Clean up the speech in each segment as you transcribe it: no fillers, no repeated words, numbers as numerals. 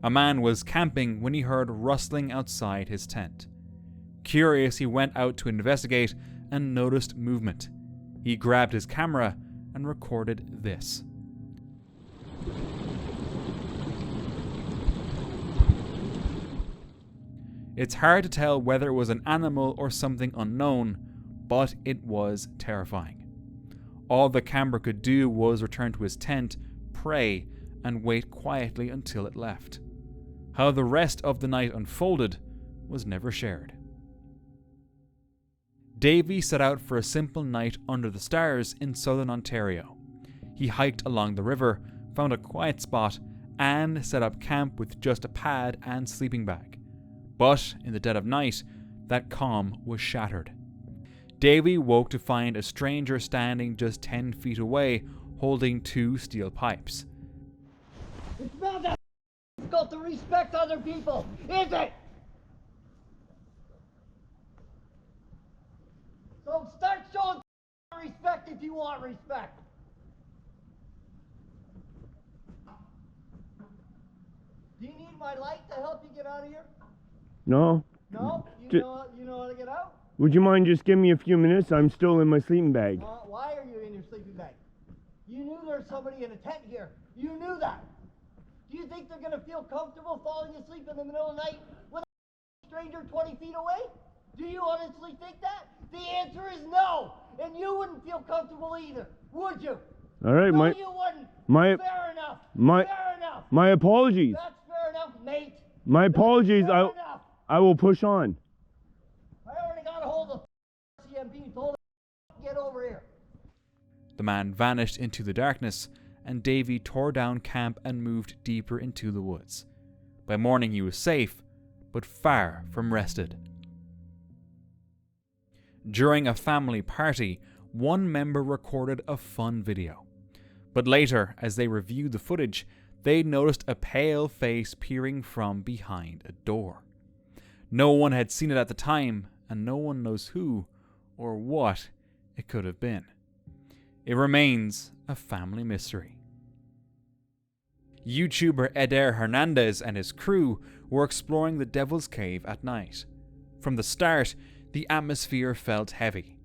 A man was camping when he heard rustling outside his tent. Curious, he went out to investigate and noticed movement. He grabbed his camera and recorded this. It's hard to tell whether it was an animal or something unknown, but it was terrifying. All the camera could do was return to his tent, pray, and wait quietly until it left. How the rest of the night unfolded was never shared. Davy set out for a simple night under the stars in southern Ontario. He hiked along the river, found a quiet spot, and set up camp with just a pad and sleeping bag. But in the dead of night, that calm was shattered. Davy woke to find a stranger standing just 10 feet away, holding 2 steel pipes. It's not that difficult to respect other people, is it? So start showing respect if you want respect. Do you need my light to help you get out of here? No. No? You know how to get out? Would you mind just giving me a few minutes? I'm still in my sleeping bag. Why are you in your sleeping bag? You knew there was somebody in a tent here. You knew that. Do you think they're going to feel comfortable falling asleep in the middle of the night with a stranger 20 feet away? Do you honestly think that? The answer is no. And you wouldn't feel comfortable either, would you? All right, no, you wouldn't. Fair enough. Fair enough. My apologies. That's fair enough, mate. My apologies. I will push on. I already got a hold of CMP. Told him get over here. The man vanished into the darkness, and Davy tore down camp and moved deeper into the woods. By morning he was safe, but far from rested. During a family party, one member recorded a fun video. But later, as they reviewed the footage, they noticed a pale face peering from behind a door. No one had seen it at the time, and no one knows who or what it could have been. It remains a family mystery. YouTuber Eder Hernandez and his crew were exploring the Devil's Cave at night. From the start, the atmosphere felt heavy,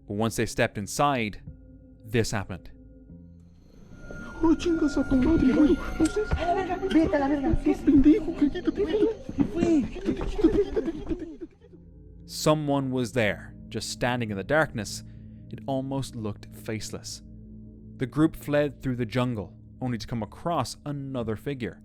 but once they stepped inside, this happened. Someone was there, just standing in the darkness. It almost looked faceless. The group fled through the jungle, only to come across another figure.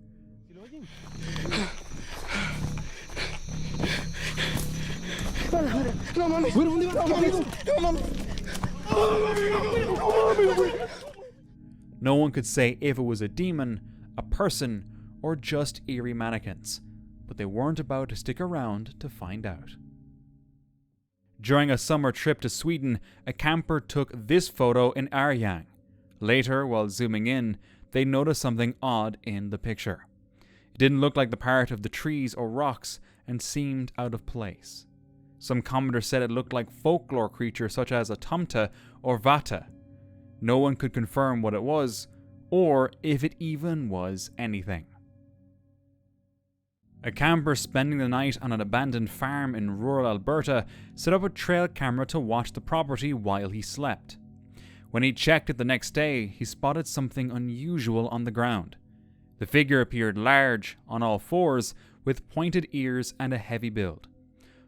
No one could say if it was a demon, a person, or just eerie mannequins, but they weren't about to stick around to find out. During a summer trip to Sweden, a camper took this photo in Arjang. Later, while zooming in, they noticed something odd in the picture. It didn't look like the part of the trees or rocks and seemed out of place. Some commenters said it looked like folklore creatures such as a tomte or vata. No one could confirm what it was, or if it even was anything. A camper spending the night on an abandoned farm in rural Alberta set up a trail camera to watch the property while he slept. When he checked it the next day, he spotted something unusual on the ground. The figure appeared large, on all fours, with pointed ears and a heavy build.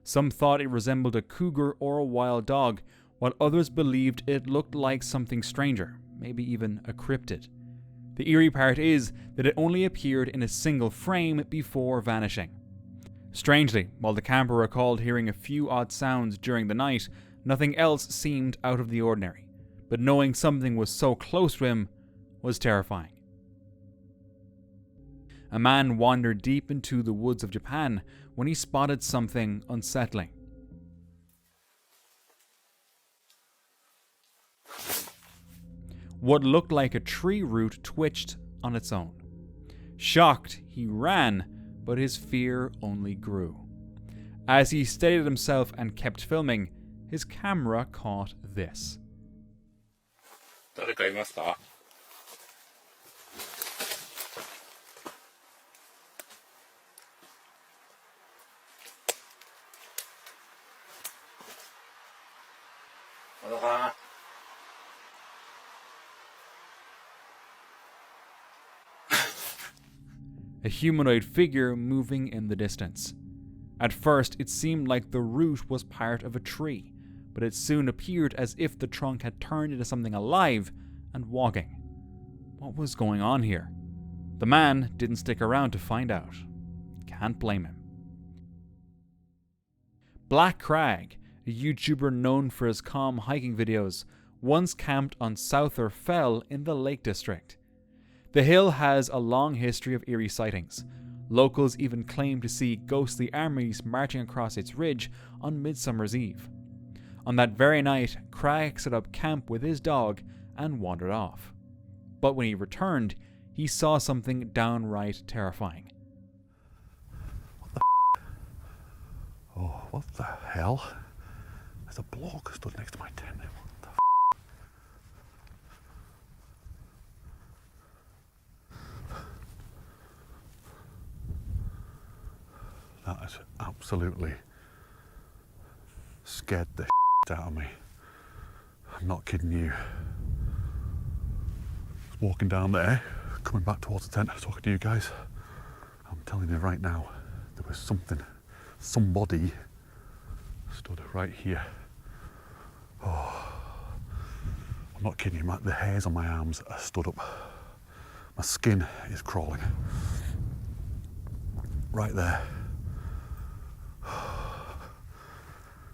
Some thought it resembled a cougar or a wild dog, while others believed it looked like something stranger, maybe even a cryptid. The eerie part is that it only appeared in a single frame before vanishing. Strangely, while the camper recalled hearing a few odd sounds during the night, nothing else seemed out of the ordinary. But knowing something was so close to him was terrifying. A man wandered deep into the woods of Japan when he spotted something unsettling. What looked like a tree root twitched on its own. Shocked, he ran, but his fear only grew. As he steadied himself and kept filming, his camera caught this. 誰かいますか? a humanoid figure moving in the distance. At first, it seemed like the root was part of a tree, but it soon appeared as if the trunk had turned into something alive and walking. What was going on here? The man didn't stick around to find out. Can't blame him. Black Crag, a YouTuber known for his calm hiking videos, once camped on Souther Fell in the Lake District. The hill has a long history of eerie sightings. Locals even claim to see ghostly armies marching across its ridge on Midsummer's Eve. On that very night, Crag set up camp with his dog and wandered off. But when he returned, he saw something downright terrifying. Oh, what the hell? There's a bloke stood next to my tent. What the That has absolutely scared the out of me. I'm not kidding you. I was walking down there, coming back towards the tent, talking to you guys. I'm telling you right now, there was somebody stood right here. Oh, I'm not kidding you, the hairs on my arms are stood up. My skin is crawling. Right there.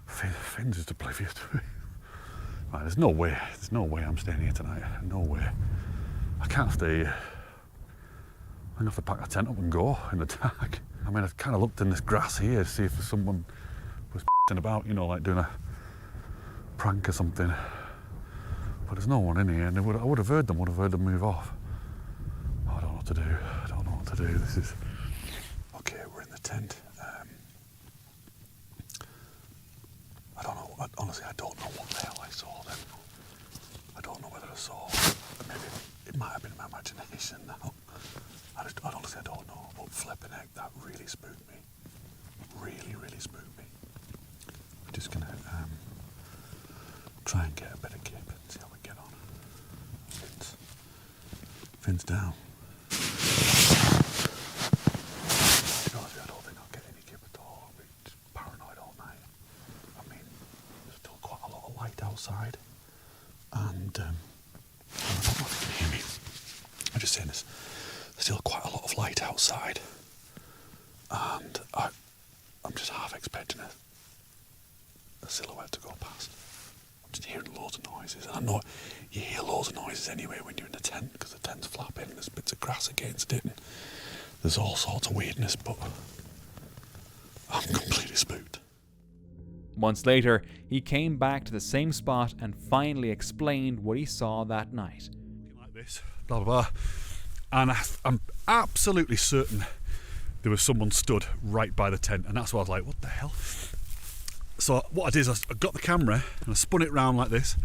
Finn's just oblivious to me. Right, there's no way I'm staying here tonight. No way. I can't stay here. I'm gonna have to pack the tent up and go in the dark. I mean, I've kind of looked in this grass here to see if someone was about, you know, like doing a prank or something. But there's no one in here, and I would have heard them move off. I don't know what to do. This is... Okay, we're in the tent. I don't know, honestly, I don't know what the hell I saw then. I don't know whether I saw, maybe it might have been my imagination now. Honestly, I don't know, but flipping heck, that really spooked me. Really, really spooked me. We're just gonna try and get a bit of kip and see how we get on. Finn's down. To be honest with you, I don't think I'll get any kip at all. I'll be just paranoid all night. I mean, there's still quite a lot of light outside, and I don't know if you can hear me. I'm just saying this. There's still quite a lot of light outside, and I'm just half expecting a silhouette to go past. I'm just hearing loads of noises, and I know you hear loads of noises anyway when you're in a tent, because the tent's flapping and there's bits of grass against it, and there's all sorts of weirdness, but I'm completely spooked. Months later, he came back to the same spot and finally explained what he saw that night. Like this, blah, blah, blah. And I'm absolutely certain there was someone stood right by the tent, and that's why I was like, what the hell? So what I did is I got the camera and I spun it round like this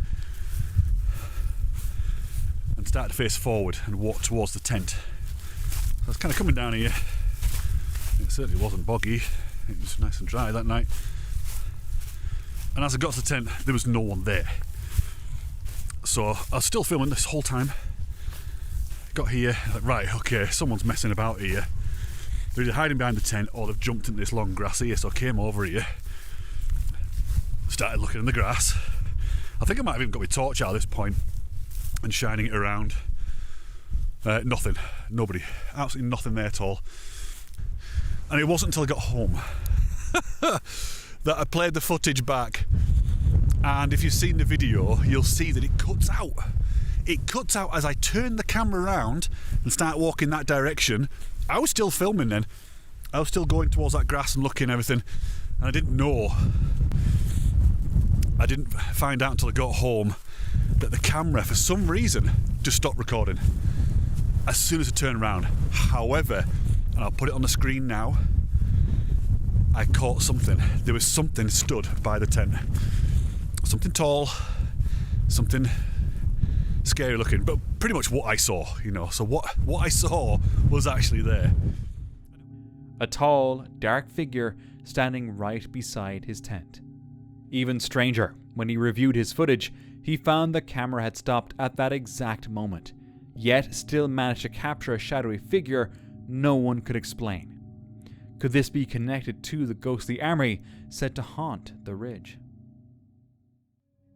and started to face forward and walk towards the tent. So I was kind of coming down here. It certainly wasn't boggy. It was nice and dry that night. And as I got to the tent, there was no one there. So I was still filming this whole time. Got here, like, right, okay, someone's messing about here. They're either hiding behind the tent or they've jumped into this long grass here, so I came over here. Started looking in the grass. I think I might have even got my torch out at this point and shining it around. Nothing, nobody, absolutely nothing there at all. And it wasn't until I got home that I played the footage back, and if you've seen the video, you'll see that it cuts out. It cuts out as I turn the camera around and start walking that direction. I was still filming then. I was still going towards that grass and looking and everything, and I didn't know. I didn't find out until I got home that the camera, for some reason, just stopped recording as soon as I turned around. However, and I'll put it on the screen now, I caught something. There was something stood by the tent. Something tall, something scary looking, but pretty much what I saw, you know. So what I saw was actually there. A tall, dark figure standing right beside his tent. Even stranger, when he reviewed his footage, he found the camera had stopped at that exact moment, yet still managed to capture a shadowy figure no one could explain. Could this be connected to the ghostly army said to haunt the ridge?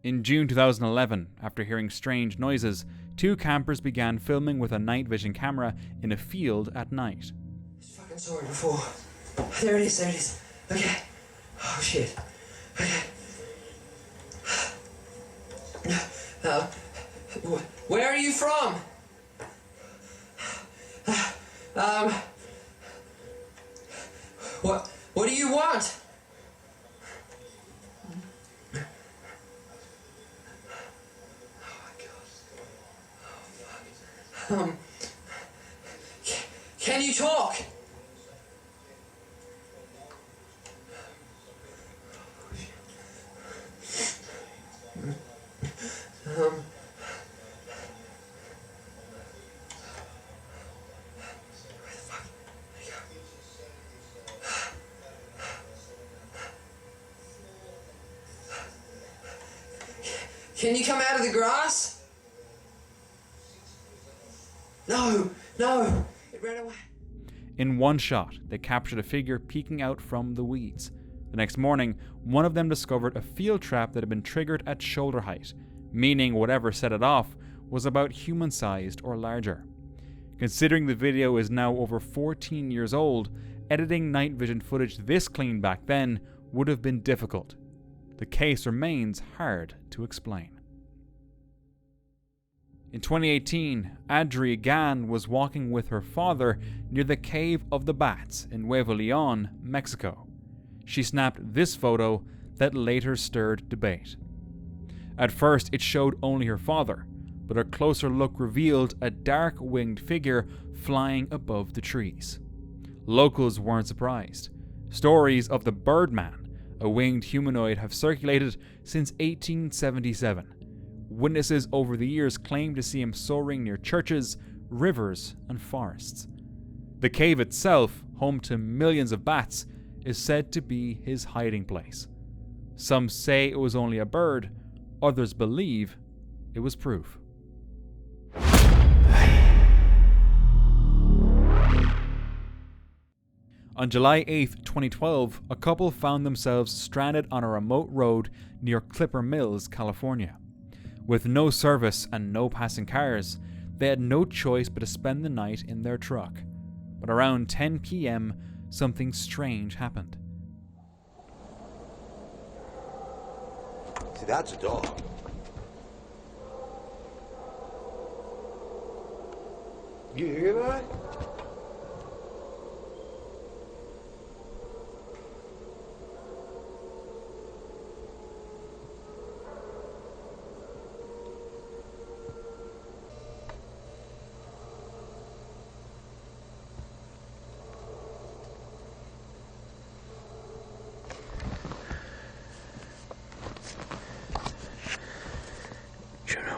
In June 2011, after hearing strange noises, 2 campers began filming with a night vision camera in a field at night. Fucking saw it before. There it is, there it is. Okay. Oh shit. Okay. Where are you from? What do you want? Oh my god. Oh fuck. Can you talk? Can you come out of the grass? No, it ran away. In one shot, they captured a figure peeking out from the weeds. The next morning, one of them discovered a field trap that had been triggered at shoulder height, meaning whatever set it off was about human-sized or larger. Considering the video is now over 14 years old, editing night vision footage this clean back then would have been difficult. The case remains hard to explain. In 2018, Adri Gan was walking with her father near the Cave of the Bats in Nuevo Leon, Mexico. She snapped this photo that later stirred debate. At first, it showed only her father, but a closer look revealed a dark winged figure flying above the trees. Locals weren't surprised. Stories of the Birdman, a winged humanoid, have circulated since 1877. Witnesses over the years claim to see him soaring near churches, rivers, and forests. The cave itself, home to millions of bats, is said to be his hiding place. Some say it was only a bird, others believe it was proof. On July 8, 2012, a couple found themselves stranded on a remote road near Clipper Mills, California. With no service and no passing cars, they had no choice but to spend the night in their truck. But around 10 p.m., something strange happened. See, that's a dog. You hear that?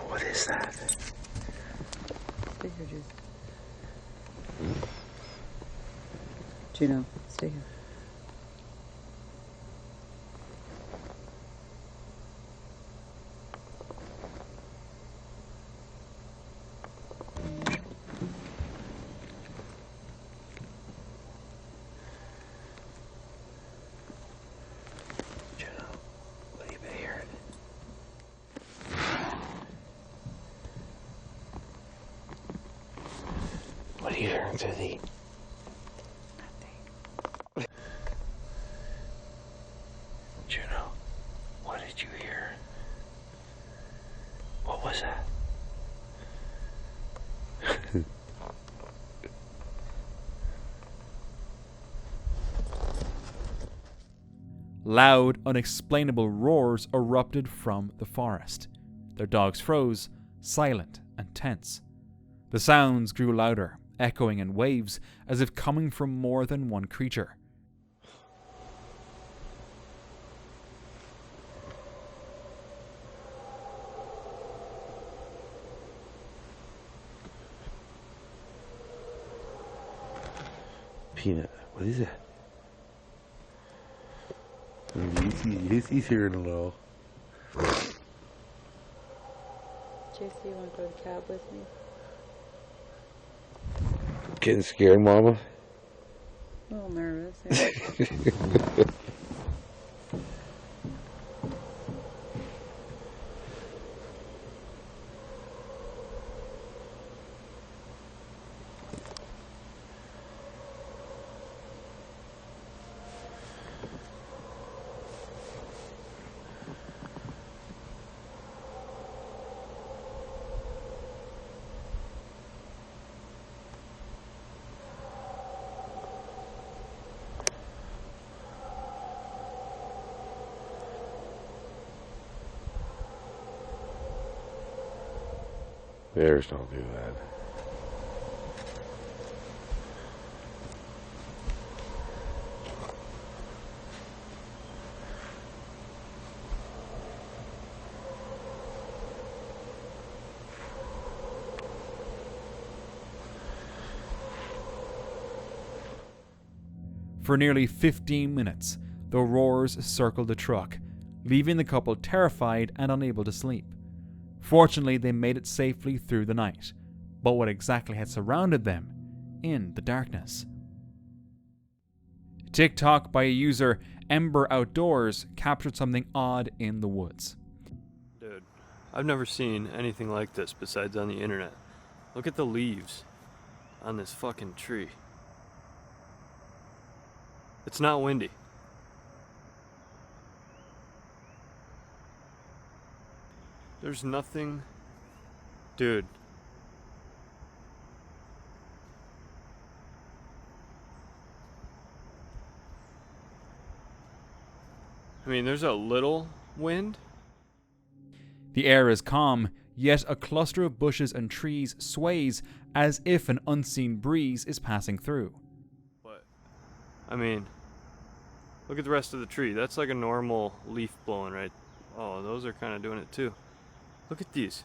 What is that? Stay here, Juno, stay here. Juno, what have you been hearing? What are you hearing through the... Juno, what did you hear? What was that? Loud, unexplainable roars erupted from the forest. Their dogs froze, silent and tense. The sounds grew louder, echoing in waves as if coming from more than one creature. Peanut, what is it? He's hearing a little. JC, you want to go to the cab with me? Getting scared, Mama? A little nervous. Yeah. Bears don't do that. For nearly 15 minutes, the roars circled the truck, leaving the couple terrified and unable to sleep. Fortunately, they made it safely through the night, but what exactly had surrounded them in the darkness? TikTok by a user Ember Outdoors captured something odd in the woods. Dude, I've never seen anything like this besides on the internet. Look at the leaves on this fucking tree. It's not windy. There's nothing... Dude. I mean, there's a little wind. The air is calm, yet a cluster of bushes and trees sways as if an unseen breeze is passing through. But, I mean, look at the rest of the tree. That's like a normal leaf blowing, right? Oh, those are kind of doing it too. Look at these.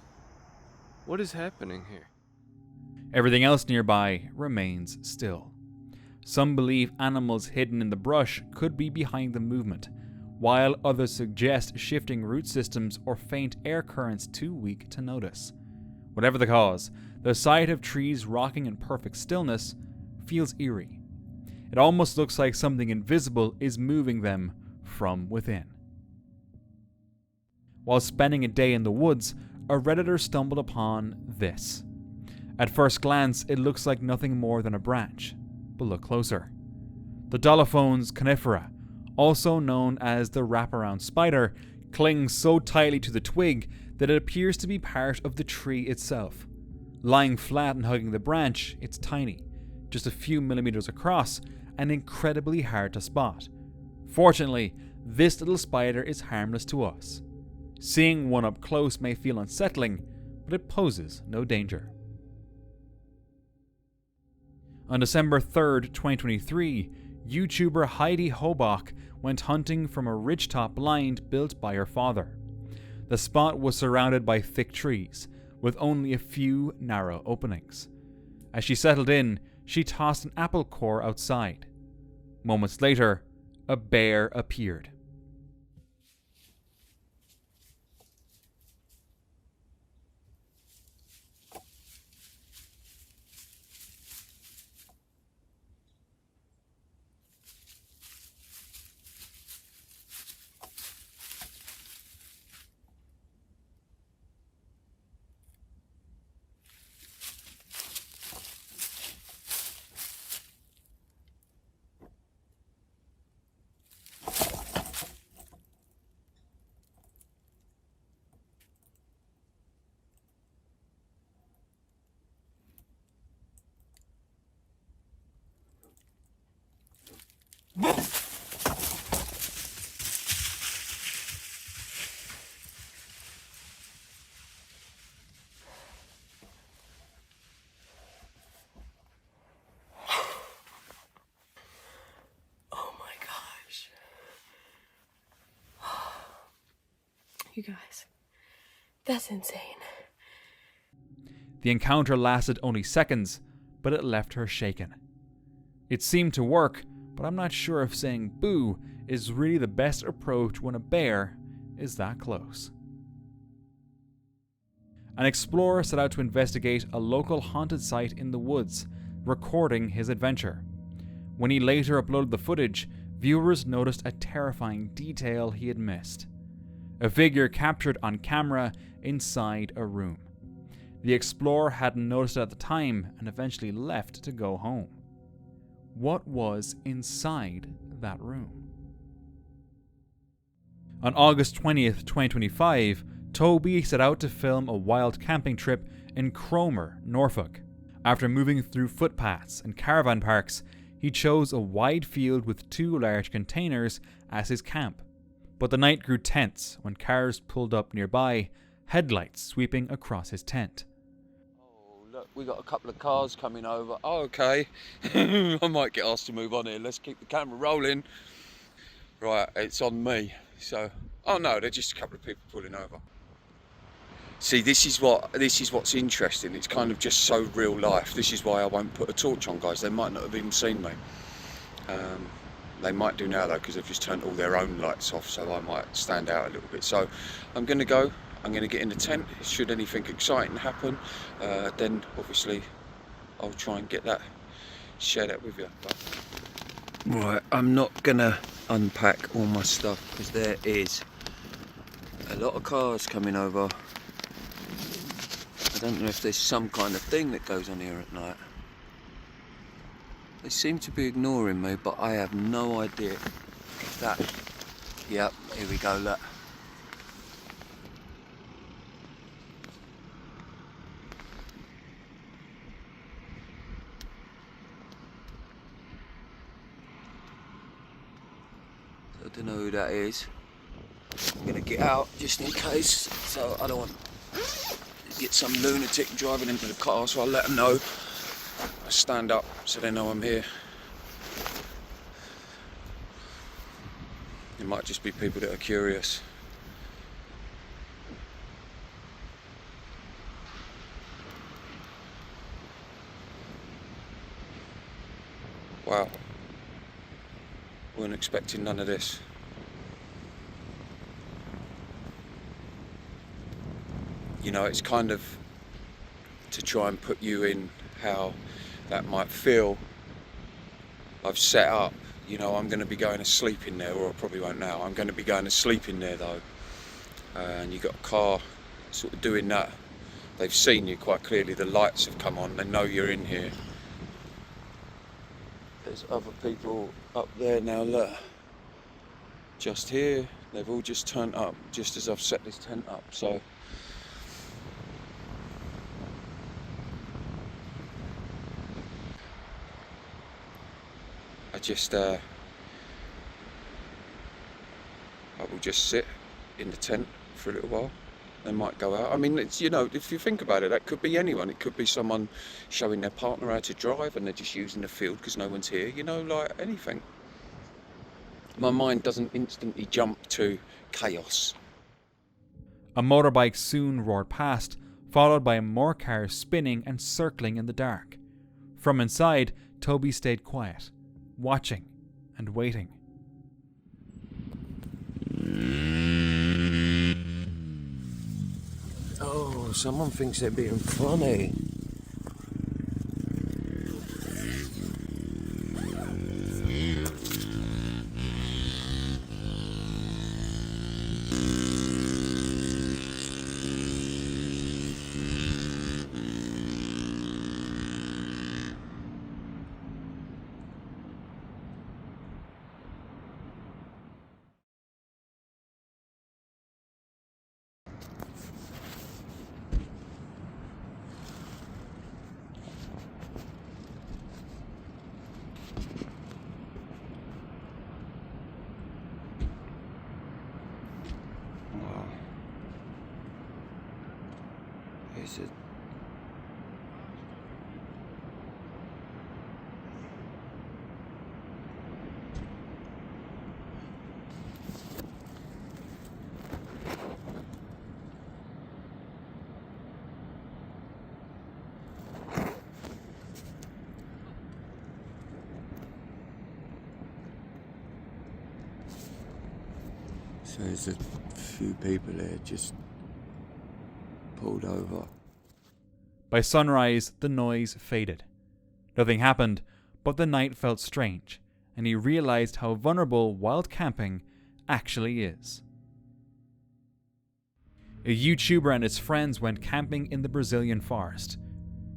What is happening here? Everything else nearby remains still. Some believe animals hidden in the brush could be behind the movement, while others suggest shifting root systems or faint air currents too weak to notice. Whatever the cause, the sight of trees rocking in perfect stillness feels eerie. It almost looks like something invisible is moving them from within. While spending a day in the woods, a Redditor stumbled upon this. At first glance, it looks like nothing more than a branch, but look closer. The Dolophones conifera, also known as the wraparound spider, clings so tightly to the twig that it appears to be part of the tree itself. Lying flat and hugging the branch, it's tiny, just a few millimeters across, and incredibly hard to spot. Fortunately, this little spider is harmless to us. Seeing one up close may feel unsettling, but it poses no danger. On December 3rd, 2023, YouTuber Heidi Hobach went hunting from a ridgetop blind built by her father. The spot was surrounded by thick trees, with only a few narrow openings. As she settled in, she tossed an apple core outside. Moments later, a bear appeared. You guys, that's insane. The encounter lasted only seconds, but it left her shaken. It seemed to work, but I'm not sure if saying boo is really the best approach when a bear is that close. An explorer set out to investigate a local haunted site in the woods, recording his adventure. When he later uploaded the footage, viewers noticed a terrifying detail he had missed. A figure captured on camera inside a room. The explorer hadn't noticed it at the time and eventually left to go home. What was inside that room? On August 20th, 2025, Toby set out to film a wild camping trip in Cromer, Norfolk. After moving through footpaths and caravan parks, he chose a wide field with 2 large containers as his camp. But the night grew tense when cars pulled up nearby, headlights sweeping across his tent. Oh, look, we got a couple of cars coming over. Oh, okay. I might get asked to move on here. Let's keep the camera rolling. Right, it's on me. So, oh no, they're just a couple of people pulling over. See, this is what's interesting. It's kind of just so real life. This is why I won't put a torch on, guys. They might not have even seen me. They might do now though, because they've just turned all their own lights off, so I might stand out a little bit. So I'm going to go. I'm going to get in the tent. Should anything exciting happen, then obviously I'll try and get that, share that with you. Right, I'm not going to unpack all my stuff because there is a lot of cars coming over. I don't know if there's some kind of thing that goes on here at night. They seem to be ignoring me, but I have no idea if that... Yep, here we go, look. I don't know who that is. I'm gonna get out just in case, so I don't want to get some lunatic driving into the car, so I'll let them know. I stand up so they know I'm here. It might just be people that are curious. Wow. Weren't expecting none of this. You know, it's kind of to try and put you in how that might feel. I've set up, you know, I'm going to be going to sleep in there, or I probably won't now. I'm going to be going to sleep in there though. And you've got a car sort of doing that. They've seen you quite clearly, the lights have come on, they know you're in here. There's other people up there now, look. Just here, they've all just turned up, just as I've set this tent up, so. I will just sit in the tent for a little while. They might go out. I mean, it's, you know, if you think about it, that could be anyone. It could be someone showing their partner how to drive and they're just using the field because no one's here, you know, like anything. My mind doesn't instantly jump to chaos. A motorbike soon roared past, followed by more cars spinning and circling in the dark. From inside, Toby stayed quiet, watching and waiting. Oh, someone thinks they're being funny. Is it? So there's a few people there just pulled over. By sunrise, the noise faded. Nothing happened, but the night felt strange, and he realized how vulnerable wild camping actually is. A YouTuber and his friends went camping in the Brazilian forest.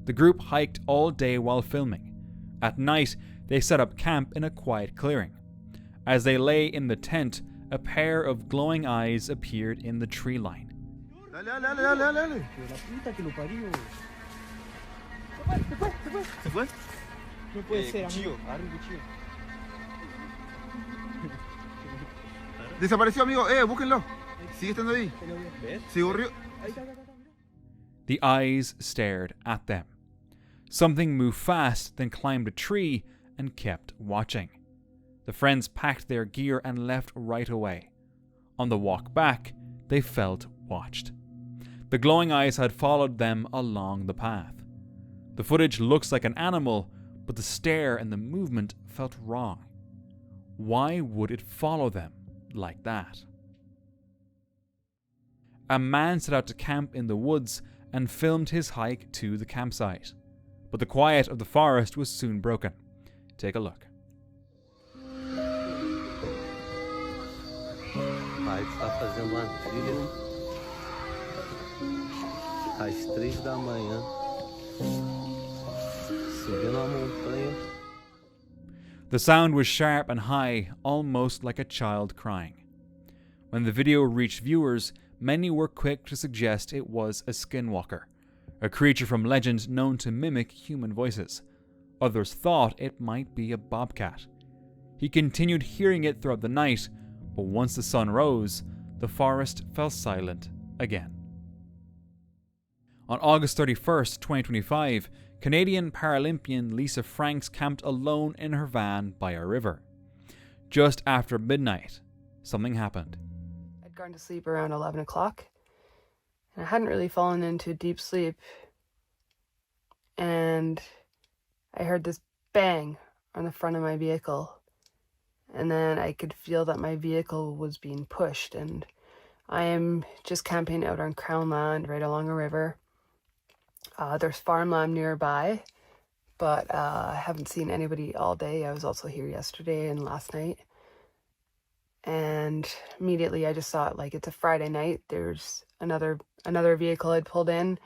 The group hiked all day while filming. At night, they set up camp in a quiet clearing. As they lay in the tent, a pair of glowing eyes appeared in the tree line. Desapareció, amigo. Búsquenlo. Sigue estando ahí. Se corrió. The eyes stared at them. Something moved fast, then climbed a tree and kept watching. The friends packed their gear and left right away. On the walk back, they felt watched. The glowing eyes had followed them along the path. The footage looks like an animal, but the stare and the movement felt wrong. Why would it follow them like that? A man set out to camp in the woods and filmed his hike to the campsite. But the quiet of the forest was soon broken. Take a look. Pai está fazendo uma trilha às 3 da manhã, subindo a montanha. The sound was sharp and high, almost like a child crying. When the video reached viewers, many were quick to suggest it was a skinwalker, a creature from legend known to mimic human voices. Others thought it might be a bobcat. He continued hearing it throughout the night, but once the sun rose, the forest fell silent again. On August 31st, 2025, Canadian Paralympian Lisa Franks camped alone in her van by a river. Just after midnight, something happened. I'd gone to sleep around 11 o'clock, and I hadn't really fallen into deep sleep, and I heard this bang on the front of my vehicle, and then I could feel that my vehicle was being pushed, and I am just camping out on Crown land right along a river. There's farmland nearby, but I haven't seen anybody all day. I was also here yesterday and last night. And immediately I just thought, like, it's a Friday night. There's another vehicle had pulled in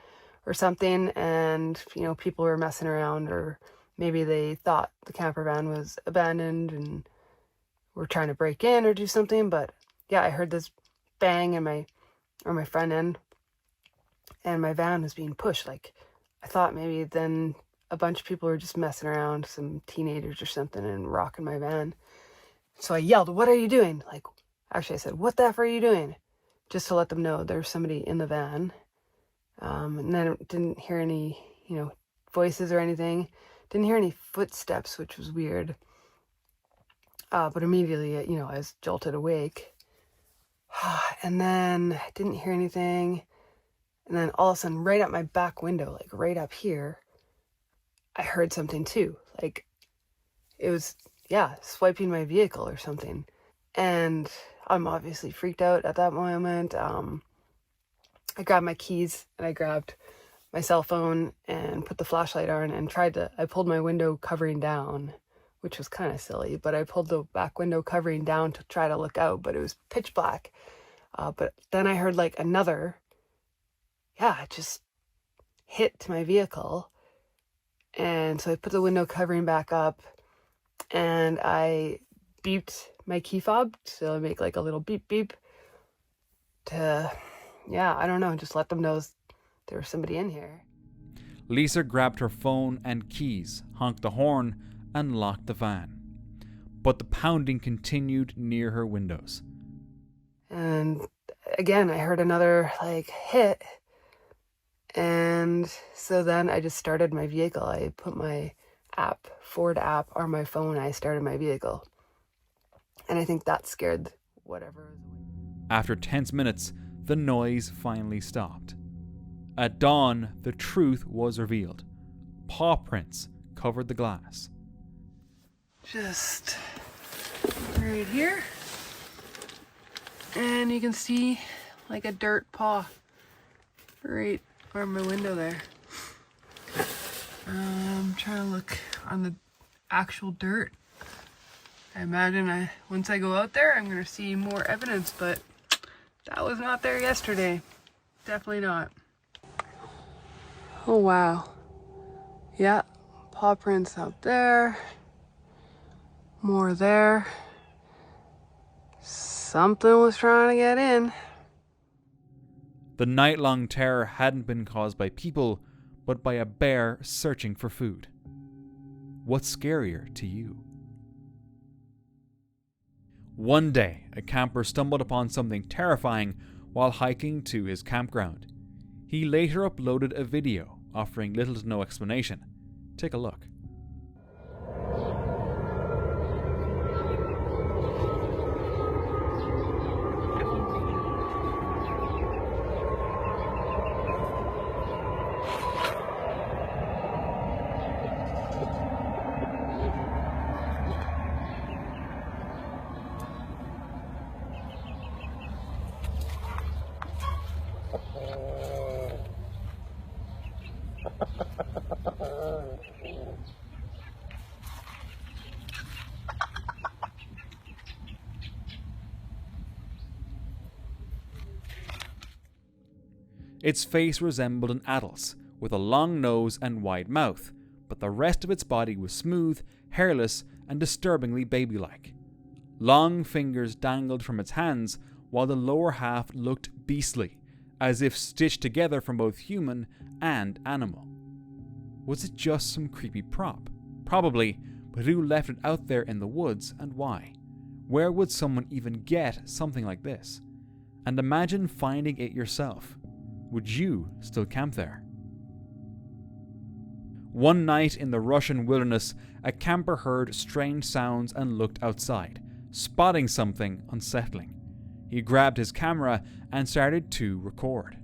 or something, and, you know, people were messing around, or maybe they thought the camper van was abandoned and were trying to break in or do something. But yeah, I heard this bang in my front end, and my van was being pushed. Like, I thought maybe then a bunch of people were just messing around, some teenagers or something, and rocking my van. So I yelled, "What are you doing?" Like, actually I said, "What the F are you doing?" Just to let them know there's somebody in the van. And then I didn't hear any, you know, voices or anything. Didn't hear any footsteps, which was weird. But immediately, you know, I was jolted awake. And then I didn't hear anything. And then all of a sudden, right at my back window, like right up here, I heard something too. Like, it was, yeah, swiping my vehicle or something. And I'm obviously freaked out at that moment. I grabbed my keys and I grabbed my cell phone and put the flashlight on and I pulled my window covering down, which was kind of silly, but I pulled the back window covering down to try to look out, but it was pitch black. But then I heard like another, it just hit to my vehicle. And so I put the window covering back up and I beeped my key fob. So I make like a little beep beep to, I don't know, just let them know there was somebody in here. Lisa grabbed her phone and keys, honked the horn, and locked the van. But the pounding continued near her windows. And again, I heard another like hit. And so then I just started my vehicle. I put my Ford app on my phone. I started my vehicle. And I think that scared whatever. After tense minutes, the noise finally stopped. At dawn, the truth was revealed. Paw prints covered the glass. Just right here. And you can see like a dirt paw right on my window there. I'm trying to look on the actual dirt. I imagine once I go out there, I'm going to see more evidence, but that was not there yesterday. Definitely not. Oh, wow. Yeah, paw prints out there. More there. Something was trying to get in. The night-long terror hadn't been caused by people, but by a bear searching for food. What's scarier to you? One day, a camper stumbled upon something terrifying while hiking to his campground. He later uploaded a video offering little to no explanation. Take a look. Its face resembled an adult's, with a long nose and wide mouth, but the rest of its body was smooth, hairless, and disturbingly baby-like. Long fingers dangled from its hands, while the lower half looked beastly, as if stitched together from both human and animal. Was it just some creepy prop? Probably, but who left it out there in the woods and why? Where would someone even get something like this? And imagine finding it yourself. Would you still camp there? One night in the Russian wilderness, a camper heard strange sounds and looked outside, spotting something unsettling. He grabbed his camera and started to record.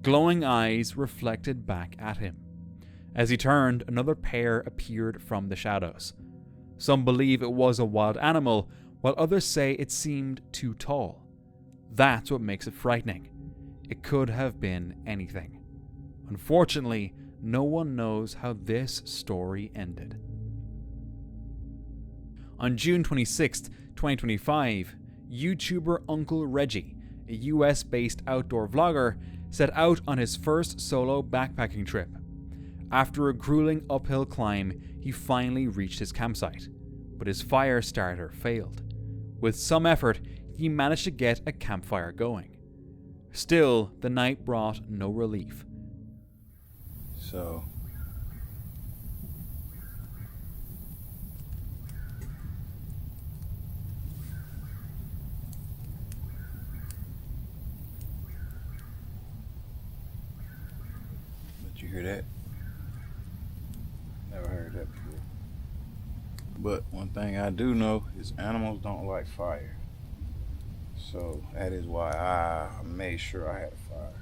Glowing eyes reflected back at him. As he turned, another pair appeared from the shadows. Some believe it was a wild animal, while others say it seemed too tall. That's what makes it frightening. It could have been anything. Unfortunately, no one knows how this story ended. On June 26, 2025, YouTuber Uncle Reggie, a US-based outdoor vlogger, set out on his first solo backpacking trip. After a grueling uphill climb, he finally reached his campsite, but his fire starter failed. With some effort, he managed to get a campfire going. Still, the night brought no relief. So, did you hear that? Never heard that before. But one thing I do know is animals don't like fire. So that is why I made sure I had a fire.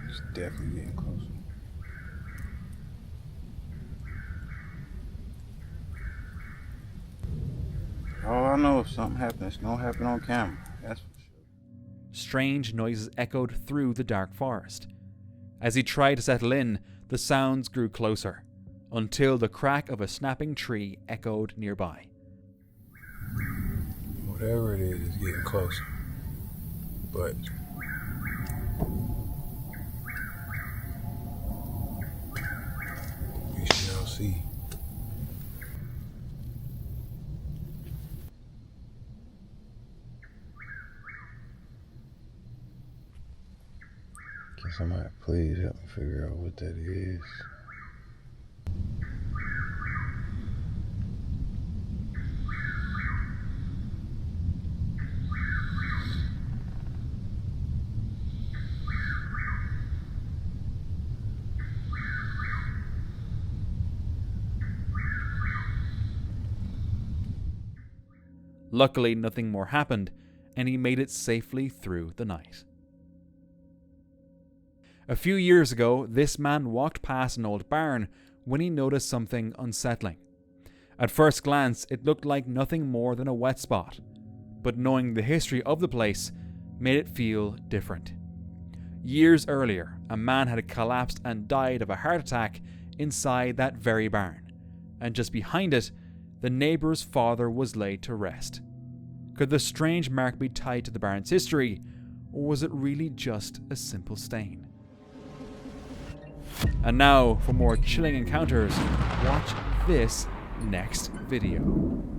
It's definitely getting closer. All I know, if something happens, it's gonna happen on camera. That's for sure. Strange noises echoed through the dark forest. As he tried to settle in, the sounds grew closer, until the crack of a snapping tree echoed nearby. Whatever it is getting closer. But we shall see. Can somebody please help me figure out what that is? Luckily, nothing more happened, and he made it safely through the night. A few years ago, this man walked past an old barn when he noticed something unsettling. At first glance, it looked like nothing more than a wet spot, but knowing the history of the place made it feel different. Years earlier, a man had collapsed and died of a heart attack inside that very barn, and just behind it, the neighbour's father was laid to rest. Could the strange mark be tied to the barn's history, or was it really just a simple stain? And now, for more chilling encounters, watch this next video.